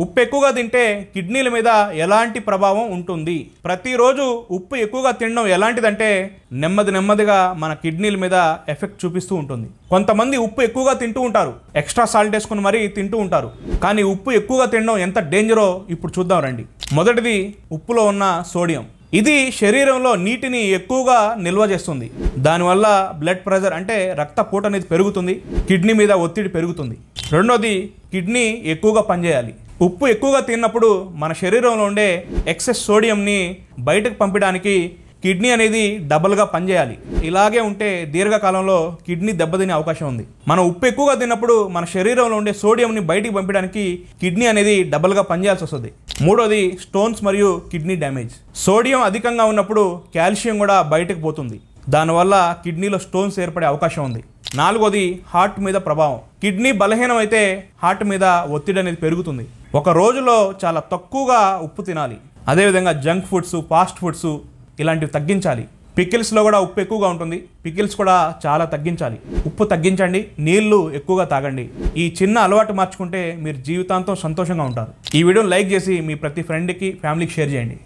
ఉప్పు ఎక్కువగా తింటే కిడ్నీల మీద ఎలాంటి ప్రభావం ఉంటుంది? ప్రతిరోజు ఉప్పు ఎక్కువగా తినడం ఎలాంటిదంటే నెమ్మదిగా మన కిడ్నీల మీద ఎఫెక్ట్ చూపిస్తూ ఉంటుంది. కొంతమంది ఉప్పు ఎక్కువగా తింటూ ఉంటారు, ఎక్స్ట్రా సాల్ట్ వేసుకుని మరీ తింటూ ఉంటారు. కానీ ఉప్పు ఎక్కువగా తినడం ఎంత డేంజరో ఇప్పుడు చూద్దాం రండి. మొదటిది, ఉప్పులో ఉన్న సోడియం. ఇది శరీరంలో నీటిని ఎక్కువగా నిల్వ చేస్తుంది. దానివల్ల బ్లడ్ ప్రెషర్ అంటే రక్తపోటు అనేది పెరుగుతుంది, కిడ్నీ మీద ఒత్తిడి పెరుగుతుంది. రెండోది, కిడ్నీ ఎక్కువగా పనిచేయాలి. ఉప్పు ఎక్కువగా తిన్నప్పుడు మన శరీరంలో ఉండే ఎక్సెస్ సోడియంని బయటకు పంపడానికి కిడ్నీ అనేది డబల్గా పనిచేయాలి. ఇలాగే ఉంటే దీర్ఘకాలంలో కిడ్నీ దెబ్బతినే అవకాశం ఉంది. మనం ఉప్పు ఎక్కువగా తిన్నప్పుడు మన శరీరంలో ఉండే సోడియంని బయటికి పంపడానికి కిడ్నీ అనేది డబల్గా పనిచేయాల్సి వస్తుంది. మూడోది, స్టోన్స్ మరియు కిడ్నీ డ్యామేజ్. సోడియం అధికంగా ఉన్నప్పుడు కాల్షియం కూడా బయటకు పోతుంది. దానివల్ల కిడ్నీలో స్టోన్స్ ఏర్పడే అవకాశం ఉంది. నాలుగోది, హార్ట్ మీద ప్రభావం. కిడ్నీ బలహీనం అయితే హార్ట్ మీద ఒత్తిడి అనేది పెరుగుతుంది. ఒక రోజులో చాలా తక్కువగా ఉప్పు తినాలి. అదేవిధంగా జంక్ ఫుడ్స్, ఫాస్ట్ ఫుడ్స్ ఇలాంటివి తగ్గించాలి. పికిల్స్లో కూడా ఉప్పు ఎక్కువగా ఉంటుంది, పికిల్స్ కూడా చాలా తగ్గించాలి. ఉప్పు తగ్గించండి, నీళ్లు ఎక్కువగా తాగండి. ఈ చిన్న అలవాటు మార్చుకుంటే మీరు జీవితాంతం సంతోషంగా ఉంటారు. ఈ వీడియోని లైక్ చేసి మీ ప్రతి ఫ్రెండ్కి, ఫ్యామిలీకి షేర్ చేయండి.